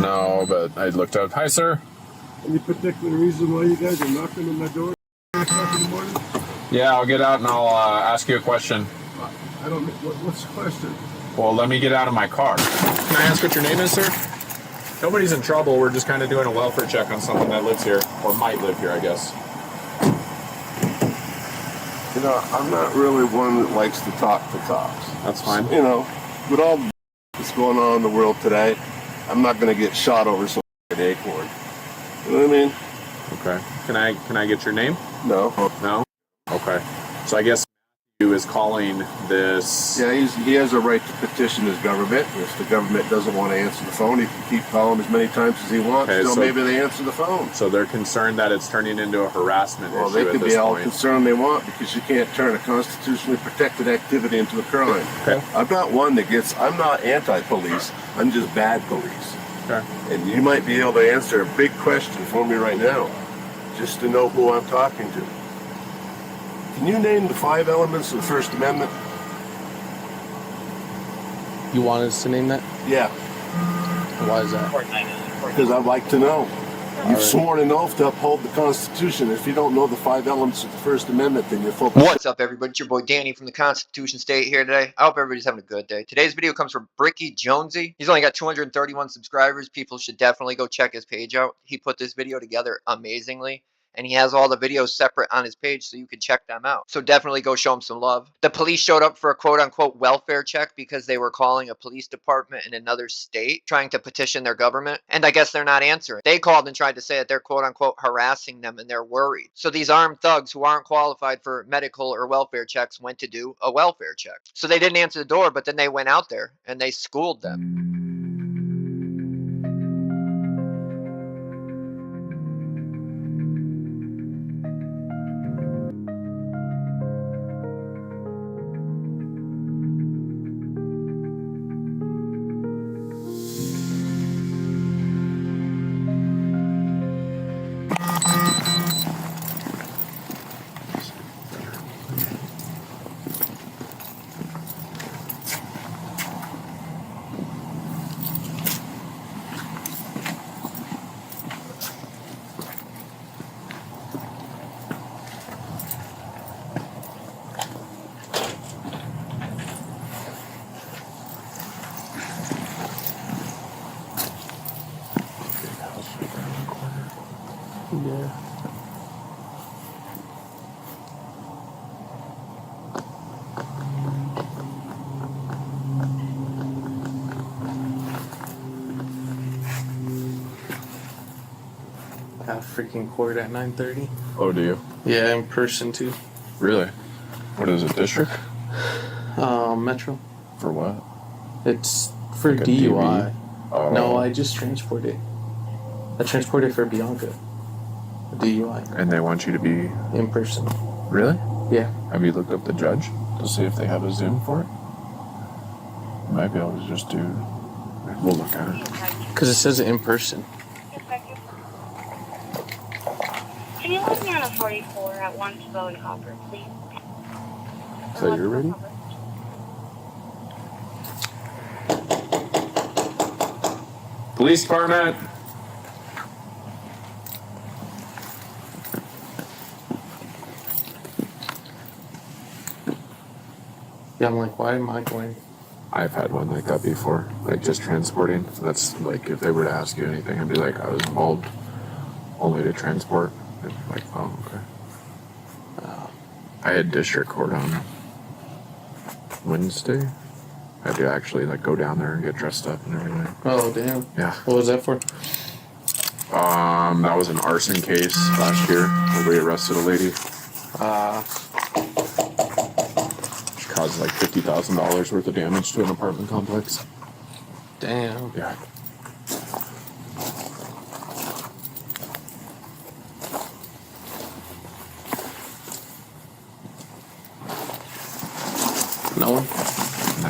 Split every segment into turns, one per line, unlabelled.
No, but I looked up. Hi, sir.
Any particular reason why you guys are knocking on my door at 8 o'clock in the morning?
Yeah, I'll get out and I'll ask you a question.
I don't know. What's the question?
Well, let me get out of my car. Can I ask what your name is, sir? Nobody's in trouble. We're just kind of doing a welfare check on someone that lives here, or might live here, I guess.
You know, I'm not really one that likes to talk to cops.
That's fine.
You know, with all that's going on in the world today, I'm not going to get shot over some acorn. You know what I mean?
Okay. Can I get your name?
No.
No? Okay. So I guess Matthew is calling this...
Yeah, he has a right to petition his government. If the government doesn't want to answer the phone, he can keep calling as many times as he wants until maybe they answer the phone.
So they're concerned that it's turning into a harassment issue at this point.
Well, they can be all concerned they want, because you can't turn a constitutionally protected activity into a crime.
Okay.
I'm not one that gets... I'm not anti-police. I'm just bad police.
Okay.
And you might be able to answer a big question for me right now, just to know who I'm talking to. Can you name the 5 elements of the First Amendment?
You want us to name that?
Yeah.
Why is that?
Because I'd like to know. You've sworn an oath to uphold the Constitution. If you don't know the 5 elements of the First Amendment, then you're full.
What's up, everybody? It's your boy Danny from the Constitution State here today. I hope everybody's having a good day. Today's video comes from Bricky Jonesy. He's only got 231 subscribers. People should definitely go check his page out. He put this video together amazingly, and he has all the videos separate on his page so you can check them out. So definitely go show him some love. The police showed up for a quote-unquote welfare check because they were calling a police department in another state trying to petition their government, and I guess they're not answering. They called and tried to say that they're quote-unquote harassing them and they're worried. So these armed thugs who aren't qualified for medical or welfare checks went to do a welfare check. So they didn't answer the door, but then they went out there and they schooled them.
Yeah. I have freaking court at 9:30.
Oh, do you?
Yeah, in person too.
Really? What is it, district?
Metro.
For what?
It's for
Like a
DUI.
Oh.
No, I just transported. I transported for Bianca. A DUI.
And they want you to be...
In person.
Really?
Yeah.
Have you looked up the judge to see if they have a Zoom for it? You might be able to just do... We'll look at it.
Because it says in person.
Can you let me on a 44 at 1 Bow and Copper, please?
So you're ready? Police department.
Yeah, I'm like, why am I going?
I've had one like that before, like just transporting. That's like if they were to ask you anything, I'd be like, I was involved only to transport. And like, oh, okay. I had district court on Wednesday. I had to actually like go down there and get dressed up and everything.
Oh, damn.
Yeah.
What was that for?
That was an arson case last year where we arrested a lady. She caused like $50,000 worth of damage to an apartment complex.
Damn.
Yeah.
No one?
No.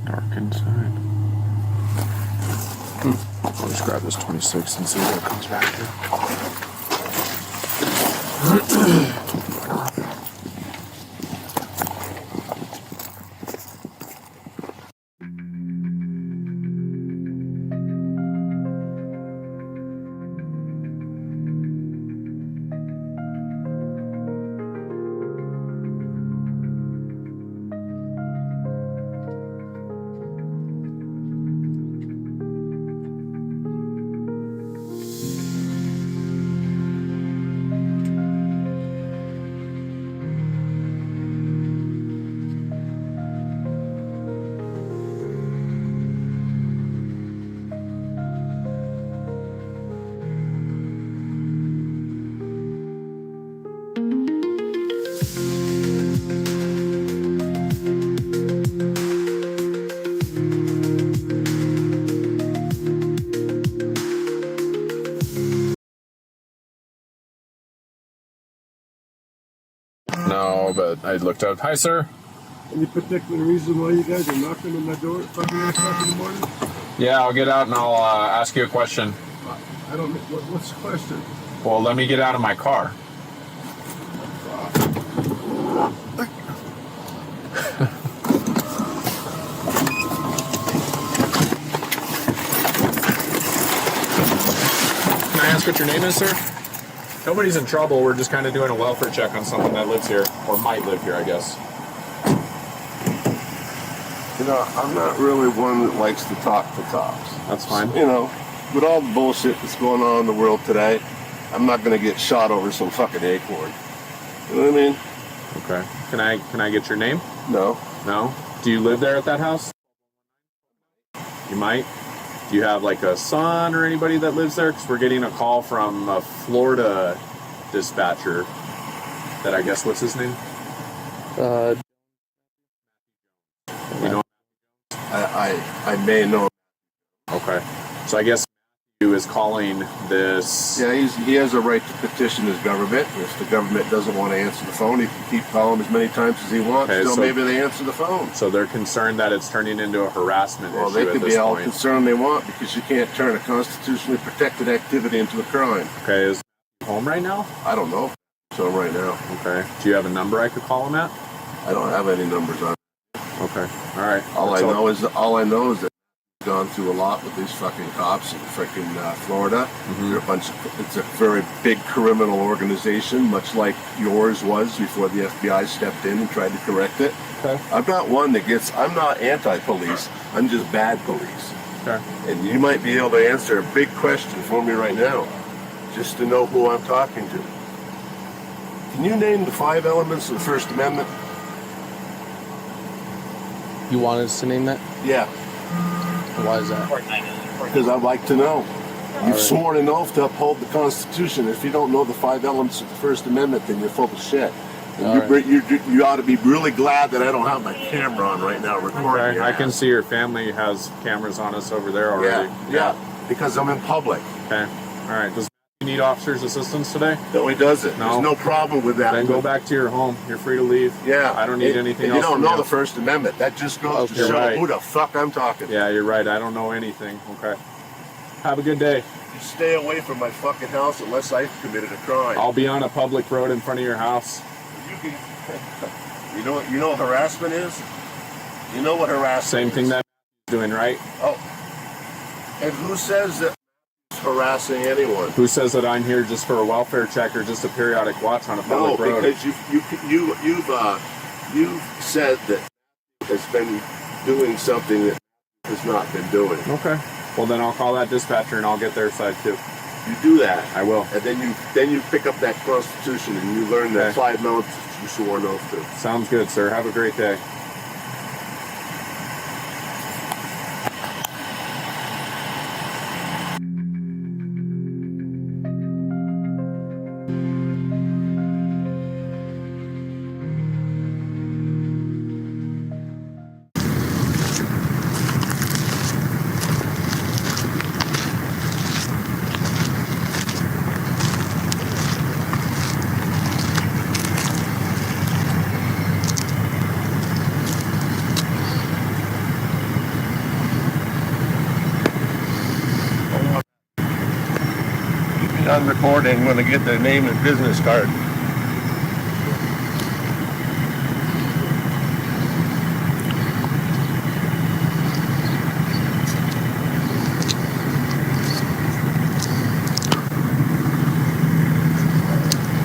Dark inside. I'll just grab this 26 and see what it comes back to. No, but I looked up. Hi, sir.
Any particular reason why you guys are knocking on my door at fucking 8 o'clock in the morning?
Yeah, I'll get out and I'll ask you a question.
I don't know. What's the question?
Well, let me get out of my car. Can I ask what your name is, sir? Nobody's in trouble. We're just kind of doing a welfare check on someone that lives here, or might live here, I guess.
You know, I'm not really one that likes to talk to cops.
That's fine.
You know, with all the bullshit that's going on in the world today, I'm not going to get shot over some fucking acorn. You know what I mean?
Okay. Can I get your name?
No.
No? Do you live there at that house? You might. Do you have like a son or anybody that lives there? Because we're getting a call from a Florida dispatcher that I guess, what's his name? You know?
I may know.
Okay. So I guess you is calling this.
Yeah, he has a right to petition his government. If the government doesn't want to answer the phone, he can keep calling as many times as he wants.
Okay,
Until
so
maybe they answer the phone.
So they're concerned that it's turning into a harassment
Well,
issue
they
at
can
this
be all
point.
concerned they want because you can't turn a constitutionally protected activity into a crime.
Okay, is he home right now?
I don't know. So right now,
Okay. Do you have a number I could call him at?
I don't have any numbers on.
Okay. All right.
All I
That's
know is that I've gone through a lot with these fucking cops in freaking Florida.
Mm-hmm.
They're it's a very big criminal organization, much like yours was before the FBI stepped in and tried to correct it.
Okay.
I'm not one that I'm not anti-police. I'm just bad police.
Okay.
And you might be able to answer a big question for me right now, just to know who I'm talking to. Can you name the 5 elements of the First Amendment?
You want us to name that?
Yeah.
Why is that?
Because I'd like to know. You've
right.
sworn an oath to uphold the Constitution. If you don't know the 5 elements of the First Amendment, then you're full of shit. And you ought to be really glad that I don't have my camera on right now recording
Okay.
your
I can
ass.
see your family has cameras on us over there already.
Yeah, because I'm in public.
Okay. All right. Does you need officer's assistance today?
No, he doesn't.
No.
There's no problem with that.
Then go back to your home. You're free to leave.
Yeah.
I don't need anything
and
else
you don't
from
know
you.
the First Amendment. That just goes to
You're
show
right.
who the fuck I'm talking to.
Yeah, you're right. I don't know anything. Okay. Have a good day.
You stay away from my fucking house unless I've committed a crime.
I'll be on a public road in front of your house.
You know what harassment is? You know what harassment
Same
is?
thing that doing, right?
Oh. And who says that harassing anyone?
Who says that I'm here just for a welfare check or just a periodic watch on a
No,
public road?
because you've said that has been doing something that has not been doing.
Okay. Well, then I'll call that dispatcher and I'll get their side too.
You do that.
I will.
And then you pick up that Constitution and you learn that
Okay.
5 elements that you swore an oath to.
Sounds good, sir. Have a great day.
On recording when I get their name and business card.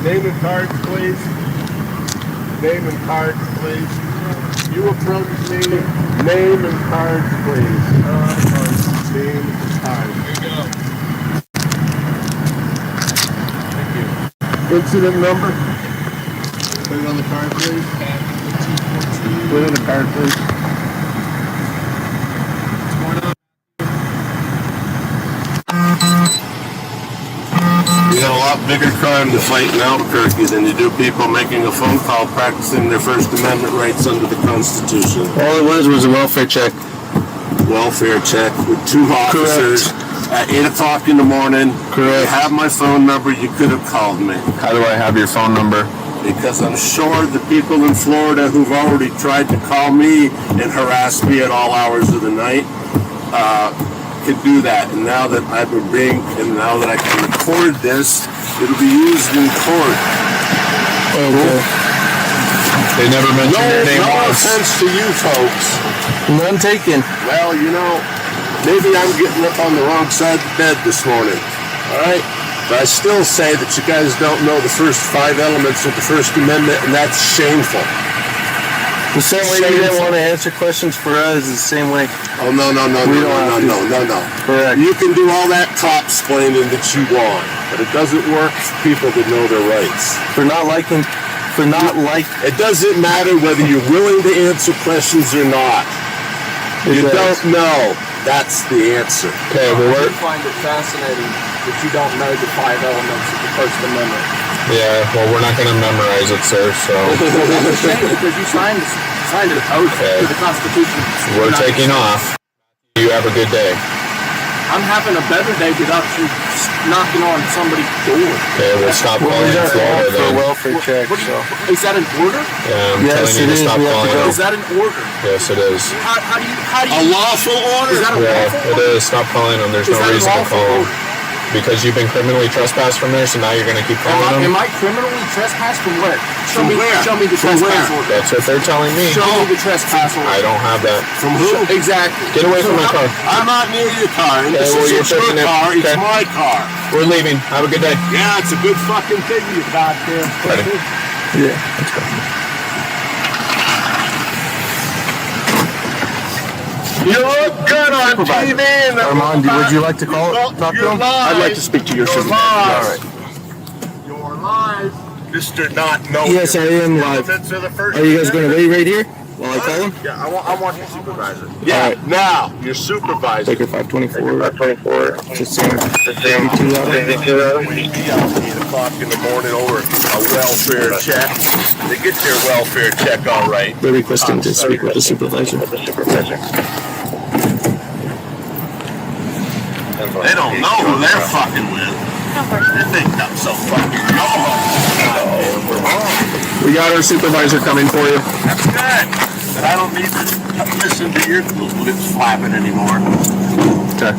Name and cards, please. Name and cards, please. You approach me. Name and cards, please. Name and cards. Here you go. Thank you. Incident number. Put it on the card, please. Put it on the card, please. What's going on? You got a lot bigger crime to fight in Albuquerque than you do people making a phone call practicing their First Amendment rights under the Constitution.
All it was a welfare check.
Welfare check with 2 officers at 8 o'clock in the morning.
Correct.
You have my phone number. You could have called me.
How do I have your phone number?
Because I'm sure the people in Florida who've already tried to call me and harass me at all hours of the night could do that. And now that I can record this, it'll be used in court.
Okay.
They never mentioned your name
No
once.
offense to you folks.
None taken.
Well, you know, maybe I'm getting up on the wrong side of the bed this morning. All right? But I still say that you guys don't know the first 5 elements of the First Amendment, and that's shameful.
The same way you didn't want to answer questions for us is the same way.
Oh, no.
Correct.
You can do all that cop-splaining that you want, but it doesn't work for people that know their rights. It doesn't matter whether you're willing to answer questions or not. You don't know. That's the answer.
Okay,
I find it fascinating that you don't know the 5 elements of the First Amendment.
Yeah, well, we're not going to memorize it, sir, so
That's a shame because you signed an oath to the Constitution.
we're taking off. You have a good day.
I'm having a better day without you knocking on somebody's door.
Okay, we'll stop calling Florida
for a
then.
welfare check.
What do
So.
is that an order?
Yeah, I'm
Yes,
telling you
it
to
is.
stop
We have to
calling
go.
Is
them.
that an order?
Yes, it is.
How do you?
A lawful order?
Is that a
Yeah,
lawful
it
order?
is. Stop calling them. There's
Is
no
that a
reason to
lawful
call them.
order?
Because you've been criminally trespassed from there, so now you're going to keep calling them?
Am I criminally trespassed from where?
From where?
Show me the
From
trespass
where?
order.
That's what they're telling me.
Show me the trespass order.
I don't have that.
From who?
Exactly.
Get away from my car.
I'm not near your car. And
Okay,
this
well, you're
isn't your
taking it.
car. It's
Okay.
my car.
We're leaving. Have a good day.
Yeah, it's a good fucking thing, you goddamn
Ready?
pussy.
Yeah, let's go.
You look good on TV. And
Armand, would you like to talk to him?
I'd like to speak to your supervisor.
All right.
You're live. Mr. Not Know.
Yes, I am live. Are you guys going to wait right here while I call him?
Yeah, I want your supervisor.
All
Yeah,
right.
now, your supervisor.
Baker 524.
The same.
52 out.
We be out at 8 o'clock in the morning over a welfare check. They get their welfare check all right.
They're requesting to speak with the supervisor.
They don't know who they're fucking with. They think I'm so fucking
We got our supervisor coming for you.
That's good. But I don't need to listen to your lips flapping anymore.
Okay.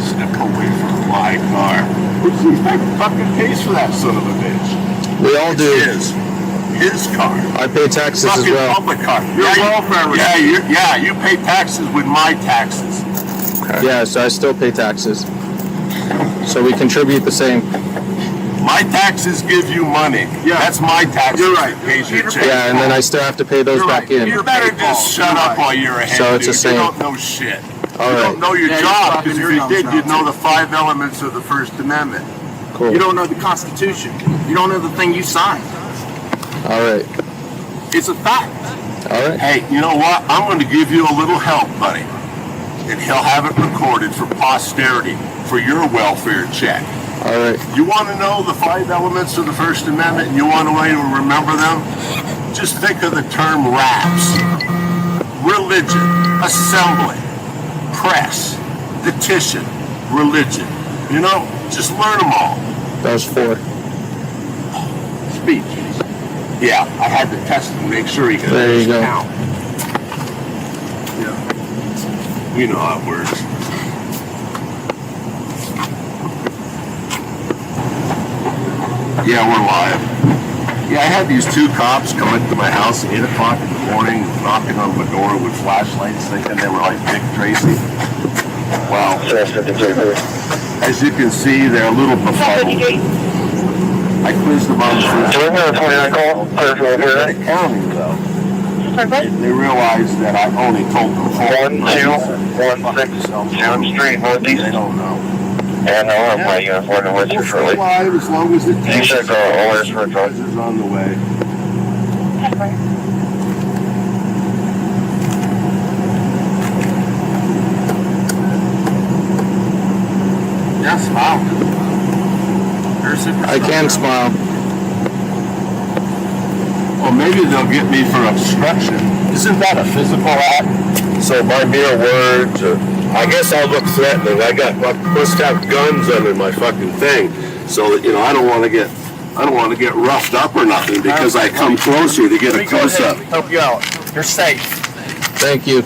Step away from my car. Who's the fucking pays for that son of a bitch?
We all do.
His car.
I pay taxes as
Fucking
well.
public car. Your welfare. Yeah, you pay taxes with my taxes.
Yeah, so I still pay taxes. So we contribute the same.
My taxes give you money. Yeah. That's my taxes. You're right. Pays your check.
Yeah, and then I still have to pay those back in.
You better just shut up while you're ahead.
So it's the
dude.
same.
You don't know shit.
All
You
right.
don't know your
Yeah,
job,
you're
because if
talking
you
your
did,
gums
you'd
now,
know the 5 elements of the First Amendment.
Cool.
You don't know the Constitution. You don't know the thing you signed.
All right.
It's a fact.
All right.
Hey, you know what? I'm going to give you a little help, buddy. And he'll have it recorded for posterity for your welfare check.
All right.
You want to know the 5 elements of the First Amendment and you want to remember them? Just think of the term RAPS. Religion, assembly, press, petition, religion. You know, just learn them all.
That was 4.
Speech. Yeah, I had to test him to make sure he could
There you go.
count. Yeah. You know how it works. Yeah, we're live. Yeah, I had these two cops come into my house at 8 o'clock in the morning, knocking on my door with flashlights, thinking they were like Dick Tracy. Well, as you can see, they're a little befuddled. I quizzed them on the first county, though. They realized that I only told them
1216 Street Northeast.
They don't know.
And I'm my uniform with you shortly.
Live as long as it
You should go orders for drugs.
is on the way. Yeah, smile.
I can smile.
Well, maybe they'll get me for obstruction. Isn't that a physical act?
So my mere words, I guess I'll look threatening. I must have guns under my fucking thing, so that I don't want to get roughed up or nothing because I come closer to get a close up.
Help you out. You're safe.
Thank you.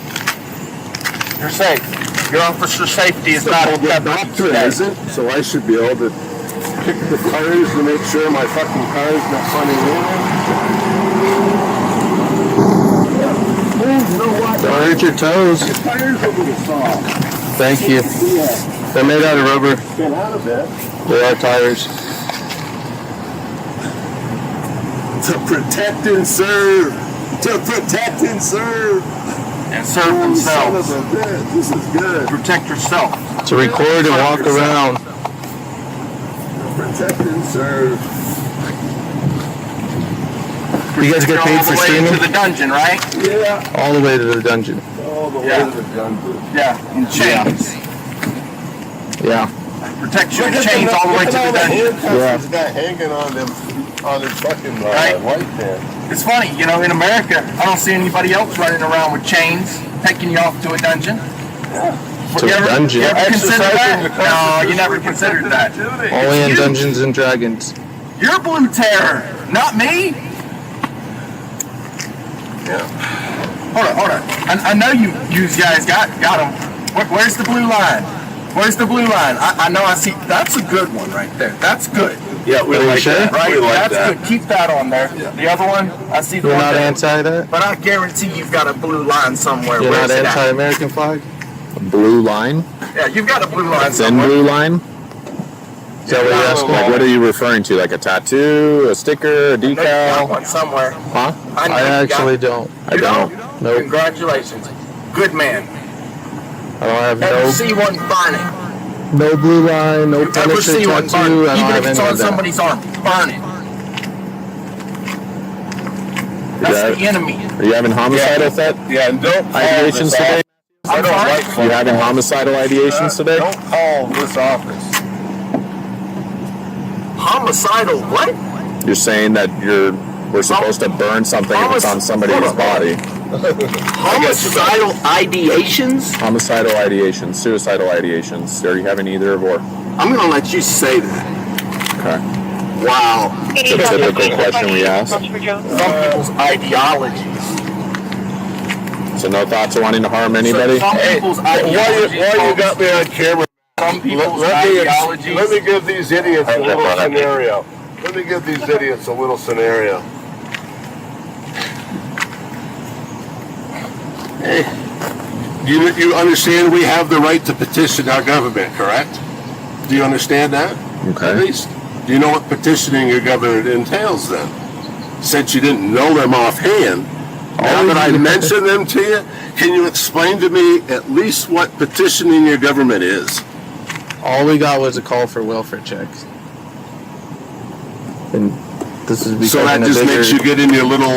You're safe. Your officer safety is not in
Doctor, is it? So I should be able to kick the tires to make sure my fucking car's not funny in. You know what?
Don't hurt your toes.
The tires are really soft.
Thank you. They're made out of rubber.
Get out of it.
They are tires.
To protect and serve. To protect and serve.
and serve themselves.
Son of a bitch. This is good.
Protect yourself.
To record and walk around.
Protect and serve.
You guys get paid for streaming?
To the dungeon, right?
Yeah.
All the way to the dungeon.
All the way to the dungeon.
Yeah, in chains.
Yeah.
Protect you in chains all the way to the dungeon.
This guy hanging on them, on his fucking
Right.
white pants.
It's funny, in America, I don't see anybody else running around with chains, taking you off to a dungeon.
To a dungeon?
You ever considered
Exercising
that?
the
No, you never considered that.
Only in
You.
Dungeons and Dragons.
You're Blue Terror, not me.
Yeah.
Hold on. I know you guys got them. Where's the blue line? Where's the blue line? I know I see. That's a good one right there. That's good.
Yeah, we
Are you
like
sure?
that.
Right?
We like
That's
that.
good. Keep that on there.
Yeah.
The other one, I see the
You're
one
not
there.
anti that?
But I guarantee you've got a blue line somewhere.
You're
Where's
not
it at?
anti-American flag?
Blue line?
Yeah, you've got a blue line
Thin
somewhere.
blue line?
Is that what you're asking?
Like, what are you referring to? Like a tattoo, a sticker, a
I know you got
decal?
one somewhere.
Huh?
I know
I
you
actually
got-
don't.
I don't.
Nope.
Congratulations. Good man.
I don't have
Ever see one burning?
no blue line, no
You ever
Punisher
see one
tattoo.
burning?
I don't
Even
have
if it's
any
on
of that.
somebody's arm, burn it. That's
Yeah.
the enemy.
Are you having homicidal threat
Yeah, and don't call
ideations
this
today?
office. I don't
sorry?
like
You having homicidal ideations today?
Don't call this office.
Homicidal what?
You're saying that we're supposed to burn something if it's on somebody's body.
Homicidal ideations?
Homicidal ideations, suicidal ideations. Are you having either or?
I'm going to let you say that.
Okay.
Wow.
It's a typical question we ask.
Some people's ideologies.
So no thoughts of wanting to harm anybody?
Some people's
While
ideologies.
you got me on camera,
Some people's
let
ideologies.
me give these idiots a little scenario. Let me give these idiots a little scenario. Hey, you understand we have the right to petition our government, correct? Do you understand that? At
Okay.
least. Do you know what petitioning your government entails then? Since you didn't know them offhand, now that I mention them to you, can you explain to me at least what petitioning your government is?
All we got was a call for welfare checks. And this is becoming
So that
a
just
bigger...
makes you get in your little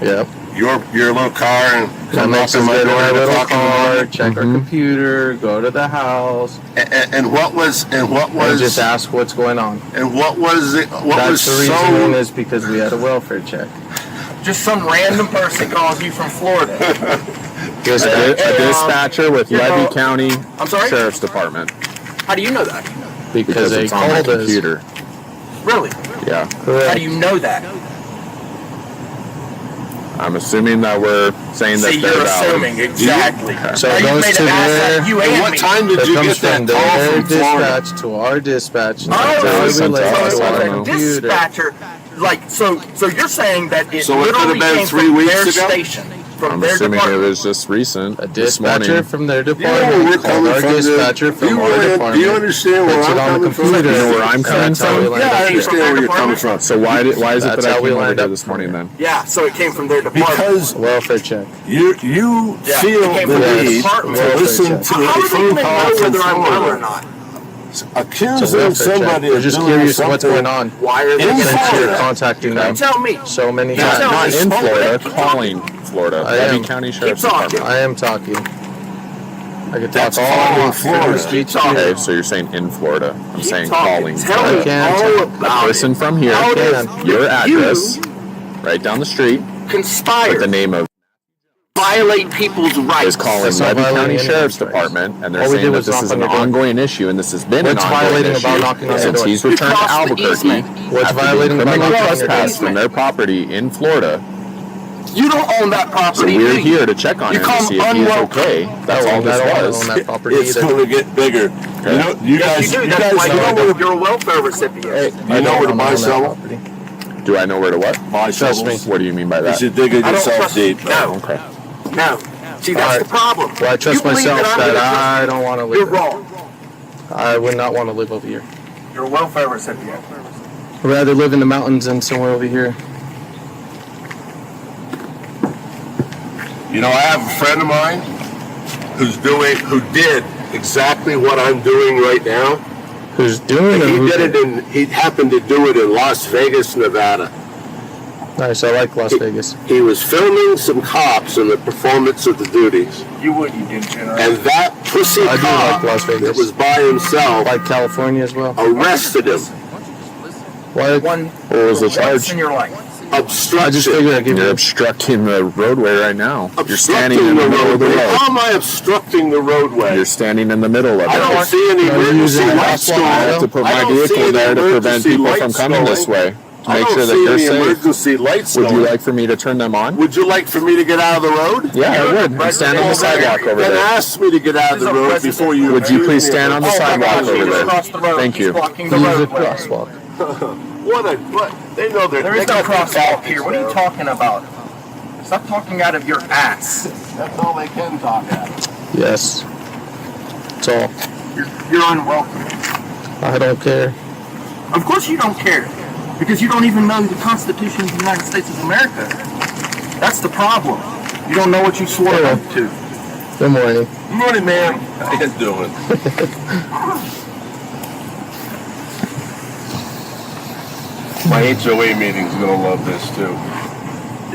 Yep.
your little car and
That
come
makes
up
us
to my
go to
door
our
and
little
talk
car,
to
check our computer, go to the house,
and what was
and just ask what's going on.
and what was it? What
That's
was
the
so?
reason is because we had a welfare check.
Just some random person calls you from Florida.
Just a dispatcher with Levy County
I'm sorry?
Sheriff's Department.
How do you know that?
Because they
it's on my
called us.
computer.
Really?
Yeah.
How
Correct.
do you know that?
I'm assuming that we're saying that
See,
they're
you're
valid.
assuming. Exactly.
So
Now
it
you
goes
made
to
an ass out
their...
of you
And
and
what
me.
time did
It
you
comes
get that
from
call
their
from Florida?
dispatch to our dispatch.
Oh,
That's how we
sent to
relate
us,
to
I
our
don't know.
computer.
dispatcher. like, so you're saying that it
So it could have
literally
been
came
3
from
weeks
their
ago?
station, from
I'm
their
assuming it
department.
was just recent.
A
This
dispatcher
morning.
from their
You know
department.
where we're
called
coming
our
from.
dispatcher from our department.
Do you understand where
puts
I'm
it on the
coming from?
computer.
You know where I'm coming
That's how we
from?
landed
Yeah, I
up here.
understand where you're coming from.
So why is it
That's
that I
how we
came over
lined
here
up
this morning then?
Yeah, so it came from their department.
Because
Welfare check.
you
Yeah,
feel
it came
the
from their
need
department.
to listen to
How
a
do they
phone
even
call
know
from
whether I'm well or
Florida.
not?
Accusing
welfare
somebody
check. We're
of
just
doing
curious what's
something
going on.
Why are they
In
Since
Florida.
you're contacting them
Tell me.
so many
Not,
times.
not in Florida,
Keep
calling Florida.
I
Levy
am.
County Sheriff's
Keep talking.
Department.
I am talking. I could talk
That's
all
calling
along
Florida.
speech
Keep talking.
Okay, so you're saying in Florida. I'm
Keep
saying
talking.
calling
Tell
Florida.
me
can't.
all
A
about
person
it.
from here,
How does
your
you
address, right down the street, with
conspire,
the name of
violate people's
is
rights?
calling
That's not
Levy
violating
County
anyone's
Sheriff's
rights.
Department, and they're
All we
saying
did
that
was
this
knock
is
on
an
your door.
ongoing issue, and this has been
What's
an ongoing
violating
issue
about knocking on your
since
door?
he's
You
returned to
crossed the
Albuquerque
easement.
What's
after
violating
being
about
criminally
knocking on your
trespassed
door?
from their property in Florida.
You don't own that
So
property.
we're
do you?
here to check on
You
him to
come
see if he's
unwelcome.
okay. That's all
I
this
don't want to
was.
own that property
It's
either.
going to get bigger.
Okay.
You know, you
Yes,
guys,
you do.
you
That's
guys,
why
you know where
you're a welfare recipient.
you know where to buy
I don't own that
shovel?
property.
Do I know where to what?
Buy
Trust
shovels.
me.
What do you mean by
You
that?
should dig it
I don't
yourself
trust
deep.
you. No.
Okay.
No. See, that's
Alright.
the problem.
Well, I trust
You believe
myself
I'm
that
gonna trust
I
you.
don't want to live
You're
there.
wrong.
I would not want to live over here.
You're a welfare recipient.
I'd rather live in the mountains than somewhere over here.
You know, I have a friend of mine who did exactly what I'm doing right now.
Who's doing it?
He happened to do it in Las Vegas, Nevada.
Nice, I like Las Vegas.
He was filming some cops in the performance of the duties.
You would, you degenerate.
And that pussy
I do
cop
like Las Vegas.
that was by himself
I like California as well.
arrested him.
Why?
One
What was the
once
charge?
in your life.
Obstruction.
I just figured I'd give
You're
you.
obstructing the roadway right now. You're
Obstructing
standing in the middle of the
roadway.
road.
How am I obstructing the roadway?
You're standing in the middle of
I don't
it.
see any
Are you
emergency
using
lights
crosswalk?
going.
I have to put
I
my
don't see
vehicle
any
there to prevent
emergency
people from
lights
coming this
going.
way. To
I
make
don't
sure that
see
you're
any
safe.
emergency lights
Would you
going.
like for me to turn them on?
Would you like for me to get out of the road?
Yeah, I would. I'm standing on the sidewalk over
Then
there.
ask me to get out of the road before you.
Would you
accuse
please
me
stand
of
on the
it.
sidewalk over there?
Across the road.
Thank
He's
you.
blocking the
Use the
roadway.
crosswalk.
What? They know they're.
There
they
is no
got the
crosswalk
tactics,
here. What are you
man.
talking about? Stop talking out of your ass.
That's all they can talk at.
Yes. That's all.
You're unwelcome.
I don't care.
Of course you don't care. Because you don't even know the Constitution of the United States of America. That's the problem. You don't know what you swore
Yeah.
oath to.
Good morning.
Good morning, man. How you doing? My HOA meeting's gonna love this too.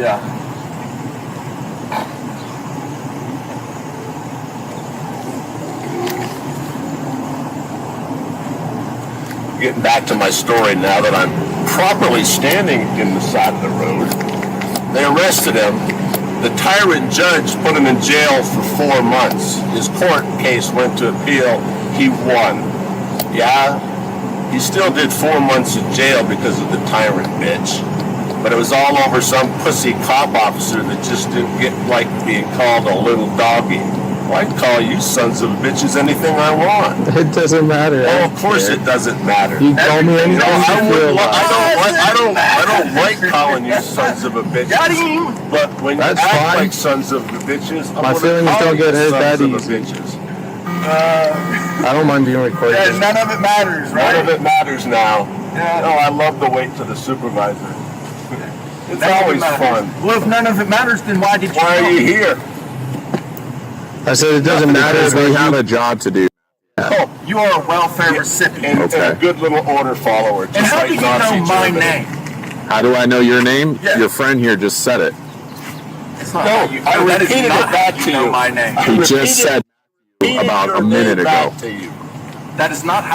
Yeah.
Getting back to my story now that I'm properly standing in the side of the road. They arrested him. The tyrant judge put him in jail for 4 months. His court case went to appeal. He won. Yeah, he still did 4 months in jail because of the tyrant bitch. But it was all over some pussy cop officer that just didn't like being called a little doggy. Well, I'd call you sons of bitches anything I want.
It doesn't matter.
Oh, of course it doesn't matter.
You call me anything
No,
you feel like.
I don't like calling you sons of a bitch.
Got him!
But when you
That's
act
fine.
like sons of the bitches, I'm
My
gonna
feelings
call
don't
you
get hurt
sons
that
of the
easy.
bitches.
I don't mind being recorded.
Yeah, none of it matters, right?
None of it matters now.
Yeah.
No, I love the wait to the supervisor. It's
None of it
always
matters.
fun.
Well, if none of it matters, then why did you
Why are
come?
you here?
I said it doesn't matter
Because
if
we
we
have
have
a job to do.
Oh,
You are a welfare recipient.
and a good little order follower, just
And how
like
do you
Nazi
know my
Germany.
name?
How do I know your name?
Yeah.
Your friend here just said it.
It's not
No,
how you,
I
that is
repeated
not
it back
how
to
you know
you.
my name.
He just said
Repeated
about
your
a minute
name
ago.
back to you.
That is not how.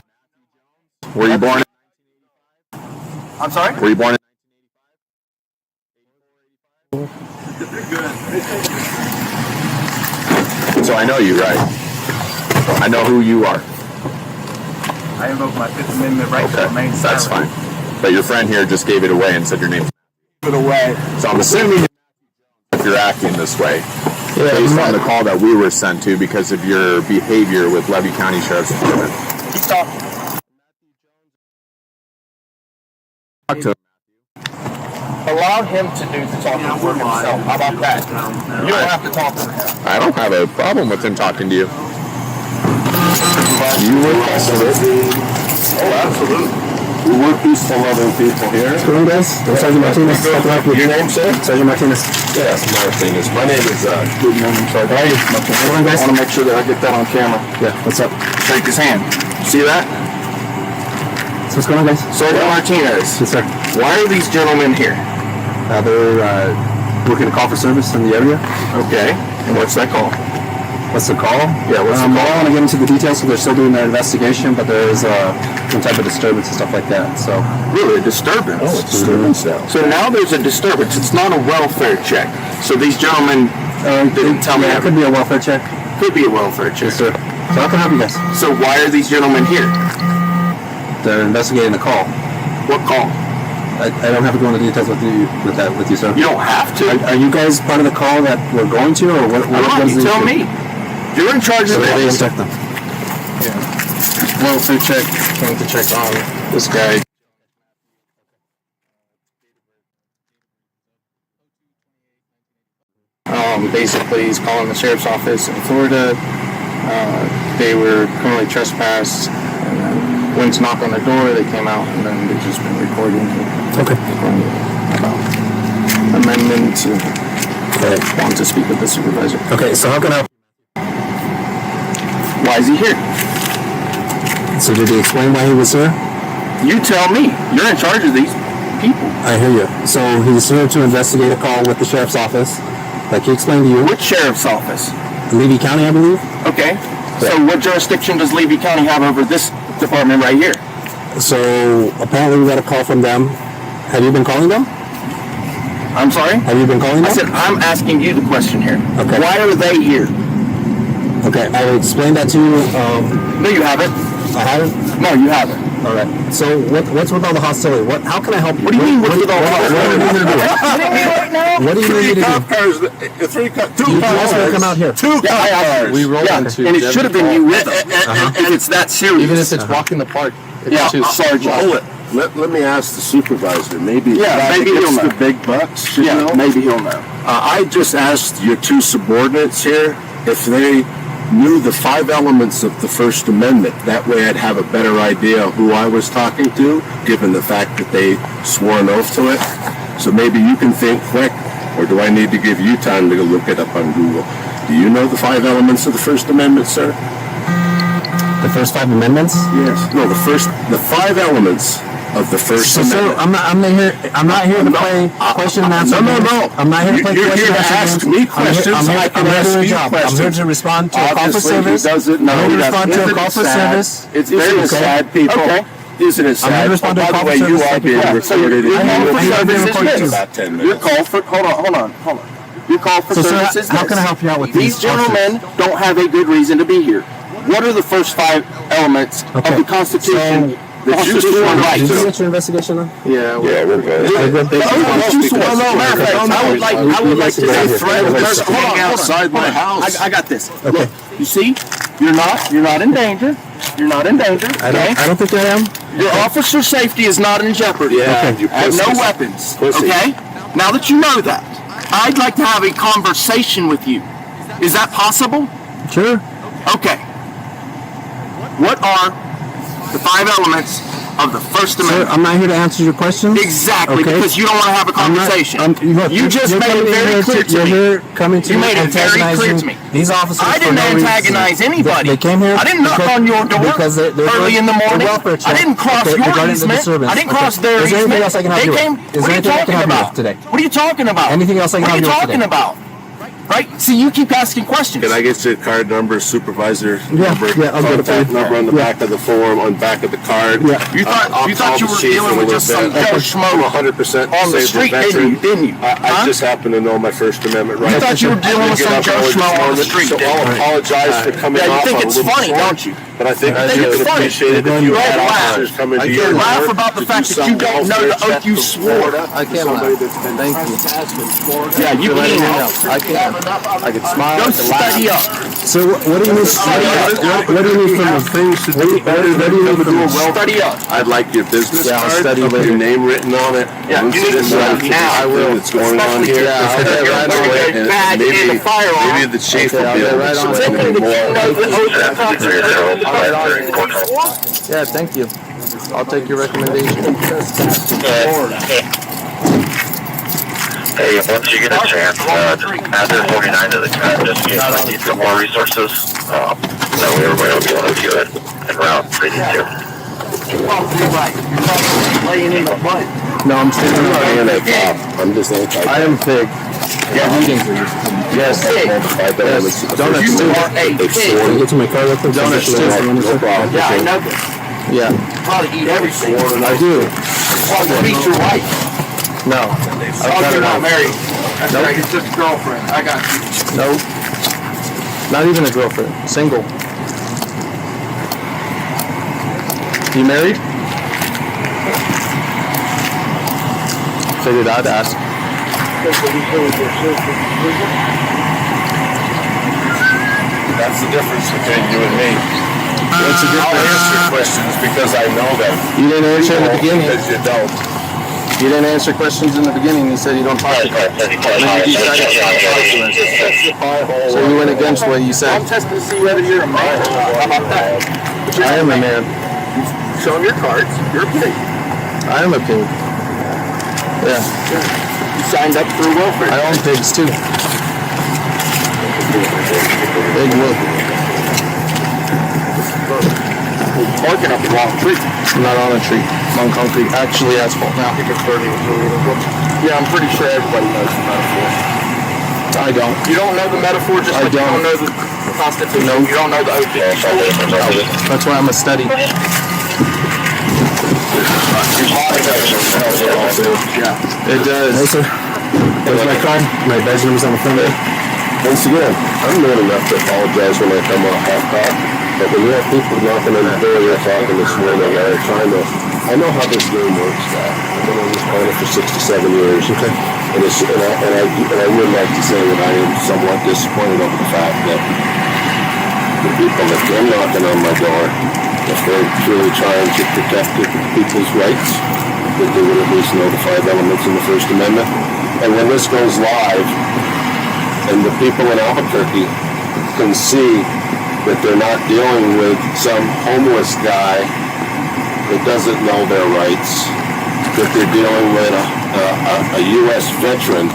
Were you born?
I'm sorry?
Were you born? So I know you, right? I know who you are.
I invoke my Fifth Amendment right to
Okay,
remain
that's
silent.
fine. But your friend here just gave it away and said your name.
Put away.
So I'm assuming if you're acting this way,
Yeah,
based on the call that we were sent to because of your behavior with Levy County Sheriff's Department.
Keep talking.
Talk to him.
Allow him to do the talking for himself. How about that? You don't have to talk to him.
I don't have a problem with him talking to you.
You work absolutely. Oh, absolutely. We work with some other people here.
What's going on, guys? Sergeant Martinez.
Your name, sir?
Sergeant Martinez.
Yes, Martinez. My name is,
Good morning, Sergeant. How are you? What's going on, guys?
I want to make sure that I get that on camera.
Yeah, what's up?
Shake his hand. See that?
So what's going on, guys?
Sergeant Martinez.
Yes, sir.
Why are these gentlemen here?
They're working a call for service in the area.
Okay. And what's that call?
What's the call?
Yeah, what's the
I
call?
don't want to get into the details, so they're still doing their investigation, but there is some type of disturbance and stuff like that. So
Really, a disturbance?
Oh, it's disturbance now.
So now there's a disturbance. It's not a welfare check. So these gentlemen didn't tell me
it could be a welfare check.
Could be a welfare check.
Yes, sir. So how can I help you guys?
So why are these gentlemen here?
They're investigating the call.
What call?
I don't have to go into details with you, sir.
You don't have to.
Are you guys part of the call that we're going to, or what?
You tell me. You're in charge of
They
this.
inspect them.
Yeah. Welfare check. Came to check on this guy. Basically, he's calling the sheriff's office in Florida. They were criminally trespassed, and then went to knock on their door. They came out, and then they've just been recording.
Okay.
About amendment to want to speak with the supervisor.
Okay, so how can I?
Why is he here?
So did he explain why he was here?
You tell me. You're in charge of these people.
I hear you. So he's here to investigate a call with the sheriff's office, like he explained to you.
Which sheriff's office?
Levy County, I believe.
Okay. So what jurisdiction does Levy County have over this department right here?
So apparently we got a call from them. Have you been calling them?
I'm sorry?
Have you been calling them?
I said, I'm asking you the question here.
Okay.
Why are they here?
Okay, I will explain that to you.
No, you haven't.
I haven't?
No, you haven't.
All right. So what's with all the hostility? How can I help you?
What do you mean, what's with all the hostility?
What do you need me to do?
Right now?
What do you need me to do?
Two
You asked me to come out here.
Two cars.
We rolled into
and it should have been you with them. If it's that serious.
Even if it's walking the park.
Yeah, Sergeant.
Hold it. Let me ask the supervisor. Maybe
maybe he'll know.
the big bucks. Should know.
Maybe he'll know.
I just asked your two subordinates here if they knew the 5 elements of the First Amendment. That way I'd have a better idea of who I was talking to, given the fact that they swore an oath to it. So maybe you can think quick, or do I need to give you time to go look it up on Google? Do you know the 5 elements of the First Amendment, sir?
The first 5 amendments?
Yes. No, the 5 elements of the First
So,
Amendment.
I'm not here to play question and answer.
No.
I'm not here to play
You're
question
here
and
to
answer.
ask me questions.
I'm here
I can
to
ask
do a
you
job.
questions.
I'm here to respond to a call for
Obviously,
service.
he doesn't know.
I'm here to
That's-
respond to a
isn't
call
it
for
sad?
service.
It's very sad, people.
Okay.
Isn't it sad?
I'm here to respond to a
By
call
the
for
way, you
service.
are being
Yeah.
recorded.
Your call for
I
service
recorded
is
too.
this.
About 10
Your
minutes.
call for, hold on. Your call for
So, sir,
service is
how
this.
can I help you out with
These
these
gentlemen don't have a good reason to be here. What are the first 5 elements of the Constitution that you swore right
Did you
to?
get your investigation done?
Yeah, we're good.
I would like to
They
say
threatened us
first.
to hang outside my house.
I got this. Look, you see, you're not in danger. You're not in danger.
I
Okay?
don't think I am.
Your officer safety is not in jeopardy.
Yeah, you
I have no
pussies.
weapons.
Pussy.
Okay? Now that you know that, I'd like to have a conversation with you. Is that possible?
Sure.
Okay. What are the 5 elements of the First
Sir,
Amendment?
I'm not here to answer your questions.
Exactly,
Okay.
because you don't want to have a conversation.
Look,
You just
you're
made
coming
it
in
very
here
clear to
You're
me.
here coming to
You made it very clear
antagonizing
to me.
these officers.
I
for
didn't
no reason.
antagonize anybody.
They came here.
I didn't knock
because-
on your door
because they're
early in the
doing a
morning.
welfare check.
I didn't cross
Okay,
your
regarding the
easement.
disturbance.
I didn't
Okay.
cross their
Is there anything
easement.
else I can help
They
you with?
came.
Is
What
there
are you
anything I can
talking
help you
about?
with today?
What are you talking about?
Anything else I can
What are
help
you
you with
talking
today?
about? Right? See, you keep asking questions.
Can I get your card number, supervisor number,
yeah, I'll get it for
contact
you.
number on the
Yeah.
back of the form, on back of the card?
Yeah.
You thought
I'll
you
call
thought you
the
were
chief in
dealing
a
with
little
just some
bit.
Joe
I'm
Schmo
100%
on the
saved
street,
veteran.
didn't you?
I
Huh?
just happen to know my First Amendment rights.
You thought you were dealing with
Get
some
up
Joe
early this
Schmo on the
morning,
street,
so
didn't
I'll
you?
apologize for coming
Yeah, you
off
think
a
it's
little
funny,
short,
don't you?
But I think
You think
you
it's
would
funny.
appreciate it if you
Right,
had
laugh.
officers come into
You
your
laugh
work
about the
to
fact
do
that you
some
don't know the
welfare
oath
check
you
from
swore.
Florida
I can't
somebody
laugh.
that's been
Thank you.
trespassing in Florida.
Yeah, you
Let
can.
me know. I can smile.
Go
I can laugh.
study up.
So what do you need? What do you need from the
things to do better than you do a well? Study up. I'd like your business
Yeah, I'll
card,
study
your
later.
name written on it.
Yeah, you need to study now.
I will. That's going on here.
Yeah, I'll get right on it.
And
Badge and a firearm.
maybe the chief
Okay,
will
I'll
be
get
able to
right on it.
explain it more.
Yeah, thank you. I'll take your recommendation.
Hey, once you get a chance, add their 49 to the cut just in case I need some more resources. That way everybody will be able to view it and route if they need to.
Laying in the mud.
No, I'm sticking
I'm not
around.
anti-cop. I'm just anti-cop.
I am pig.
Yeah,
Yes.
Yes.
Donuts too.
Can you get to my car real quick?
Donuts too.
No problem.
Yeah, I know.
Yeah,
Probably eat everything.
I do.
Probably beat your wife.
No.
Oh, you're not married. That's
Nope.
right, it's just a girlfriend. I got you.
Nope. Not even a girlfriend. Single. You married? Figured I'd ask.
That's the difference between you and me.
What's the
I'll
difference?
answer questions because I know them.
You didn't answer in the beginning.
Because you don't.
You didn't answer questions in the beginning. You said you don't talk to them. So you went against what you said.
I'm testing to see whether you're a man. How about that?
I am a man.
Show them your cards. You're a pig.
I am a pig. Yeah.
You signed up for welfare.
I own pigs too. Big whoop.
You're barking up the wrong tree.
I'm not on a tree. I'm on concrete. Actually asphalt now.
Yeah, I'm pretty sure everybody knows the metaphor.
I don't.
You don't know the metaphor just
I
like you
don't.
don't know the Constitution.
No.
You don't know the oath.
That's why I'm a study.
Yeah.
It does.
Hey, sir. There's my card. My badge number's on the front there. Once again, I'm man enough to apologize when I come off half-cock, but when you have people knocking on the door, you're talking this morning, I'm trying to, I know how this game works, guy. I've been on this planet for 67 years. Okay. And I would like to say that I am somewhat disappointed over the fact that the people that come knocking on my door, if they're truly trying to protect the people's rights, that they would at least know the 5 elements in the First Amendment. And when this goes live, and the people in Albuquerque can see that they're not dealing with some homeless guy that doesn't know their rights, that they're dealing with a U.S. veteran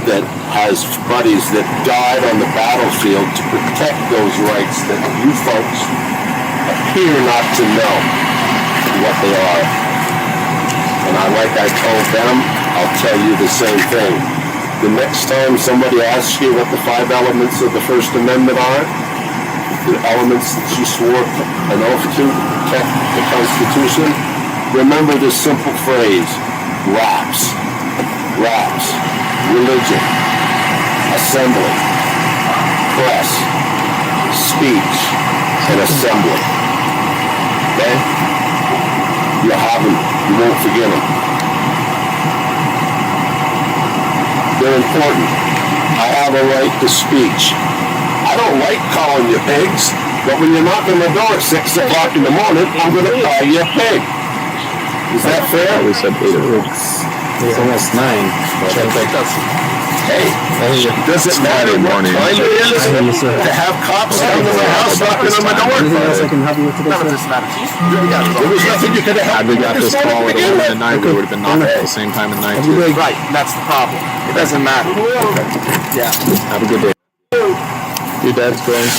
that has buddies that died on the battlefield to protect those rights that you folks appear not to know what they are. And like I told them, I'll tell you the same thing. The next time somebody asks you what the 5 elements of the First Amendment are, the elements that you swore an oath to protect the Constitution, remember this simple phrase: RAPS. RAPS. Religion. Assembly. Press. Speech. And assembly. Okay? You have them. You won't forget them. They're important. I have a right to speech. I don't like calling you pigs, but when you knock on the door at 6 o'clock in the morning, I'm going to call you a pig. Is that fair?
We said 8 weeks. It's almost 9.
Hey, does it matter what time it is to have cops come to my house knocking on my door?
Anything else I can help you with today,
None of
sir?
this matters.
There was nothing you could have
Had
helped
we got this call at 11 at night, we would have been knocking at the same time at night too.
Right, that's the problem. It doesn't matter. Yeah.
Have a good day. Your dad's going.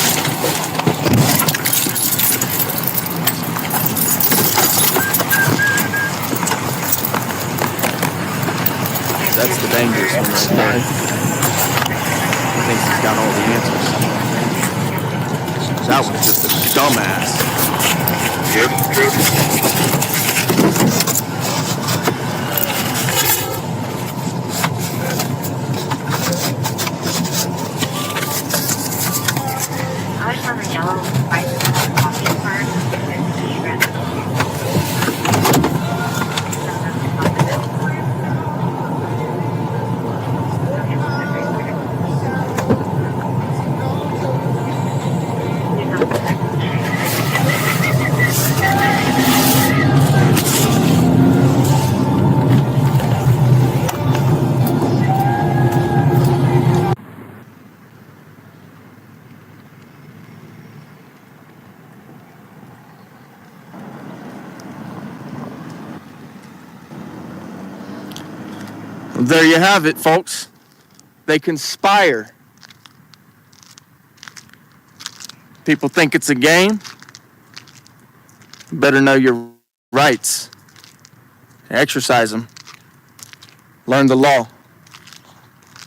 That's the dangerous one right there. He thinks he's got all the answers. That one's just a dumbass.
I just remember yellow spices on the coffee part.
There you have it, folks. They conspire. People think it's a game. You better know your rights. Exercise them. Learn the law.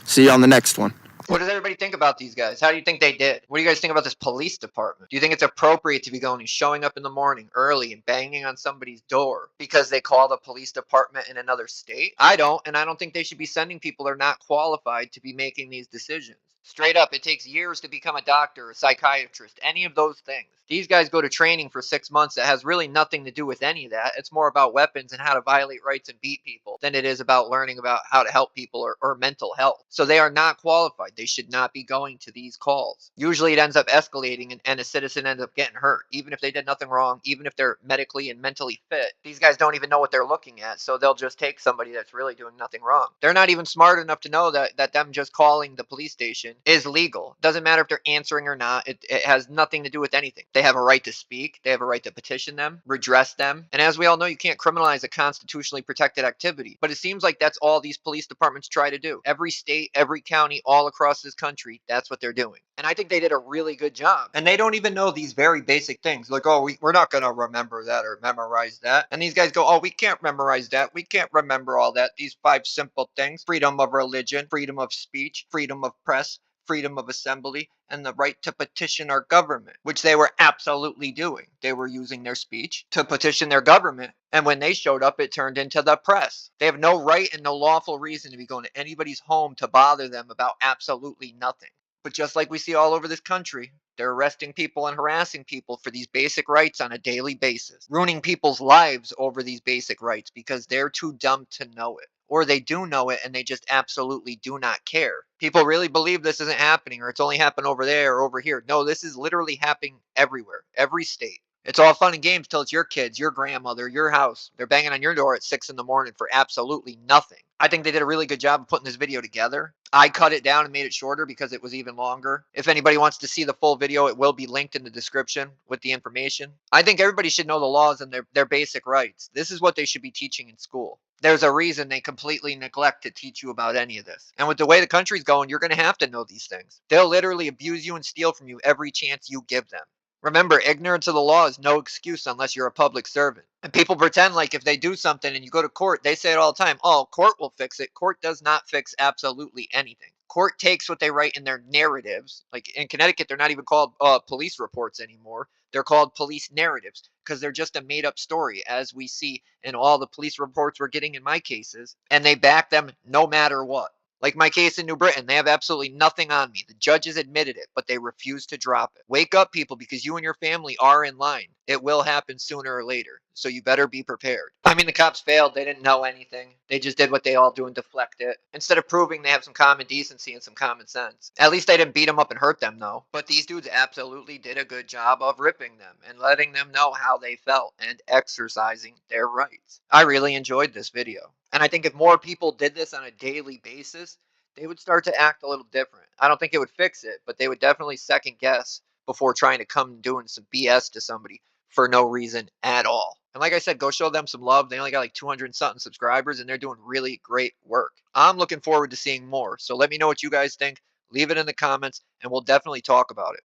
See you on the next one.
What does everybody think about these guys? How do you think they did? What do you guys think about this police department? Do you think it's appropriate to be going and showing up in the morning early and banging on somebody's door because they call the police department in another state? I don't, and I don't think they should be sending people that are not qualified to be making these decisions. Straight up, it takes years to become a doctor, a psychiatrist, any of those things. These guys go to training for 6 months that has really nothing to do with any of that. It's more about weapons and how to violate rights and beat people than it is about learning about how to help people or mental health. So they are not qualified. They should not be going to these calls. Usually it ends up escalating and a citizen ends up getting hurt, even if they did nothing wrong, even if they're medically and mentally fit. These guys don't even know what they're looking at, so they'll just take somebody that's really doing nothing wrong. They're not even smart enough to know that them just calling the police station is legal. Doesn't matter if they're answering or not. It has nothing to do with anything. They have a right to speak. They have a right to petition them, redress them. And as we all know, you can't criminalize a constitutionally protected activity. But it seems like that's all these police departments try to do. Every state, every county, all across this country, that's what they're doing. And I think they did a really good job. And they don't even know these very basic things. Like, oh, we're not going to remember that or memorize that. And these guys go, oh, we can't memorize that. We can't remember all that. These 5 simple things: freedom of religion, freedom of speech, freedom of press, freedom of assembly, and the right to petition our government, which they were absolutely doing. They were using their speech to petition their government, and when they showed up, it turned into the press. They have no right and no lawful reason to be going to anybody's home to bother them about absolutely nothing. But just like we see all over this country, they're arresting people and harassing people for these basic rights on a daily basis, ruining people's lives over these basic rights because they're too dumb to know it. Or they do know it and they just absolutely do not care. People really believe this isn't happening, or it's only happened over there or over here. No, this is literally happening everywhere, every state. It's all fun and games till it's your kids, your grandmother, your house. They're banging on your door at 6 in the morning for absolutely nothing. I think they did a really good job of putting this video together. I cut it down and made it shorter because it was even longer. If anybody wants to see the full video, it will be linked in the description with the information. I think everybody should know the laws and their basic rights. This is what they should be teaching in school. There's a reason they completely neglect to teach you about any of this. And with the way the country's going, you're going to have to know these things. They'll literally abuse you and steal from you every chance you give them. Remember, ignorance of the law is no excuse unless you're a public servant. And people pretend like if they do something and you go to court, they say it all the time, oh, court will fix it. Court does not fix absolutely anything. Court takes what they write in their narratives. Like in Connecticut, they're not even called police reports anymore. They're called police narratives because they're just a made-up story, as we see in all the police reports we're getting in my cases, and they back them no matter what. Like my case in New Britain, they have absolutely nothing on me. The judges admitted it, but they refuse to drop it. Wake up, people, because you and your family are in line. It will happen sooner or later, so you better be prepared. I mean, the cops failed. They didn't know anything. They just did what they all do and deflect it. Instead of proving they have some common decency and some common sense. At least they didn't beat them up and hurt them, though. But these dudes absolutely did a good job of ripping them and letting them know how they felt and exercising their rights. I really enjoyed this video. And I think if more people did this on a daily basis, they would start to act a little different. I don't think it would fix it, but they would definitely second guess before trying to come doing some BS to somebody for no reason at all. And like I said, go show them some love. They only got like 200 and something subscribers, and they're doing really great work. I'm looking forward to seeing more. So let me know what you guys think. Leave it in the comments, and we'll definitely talk about it.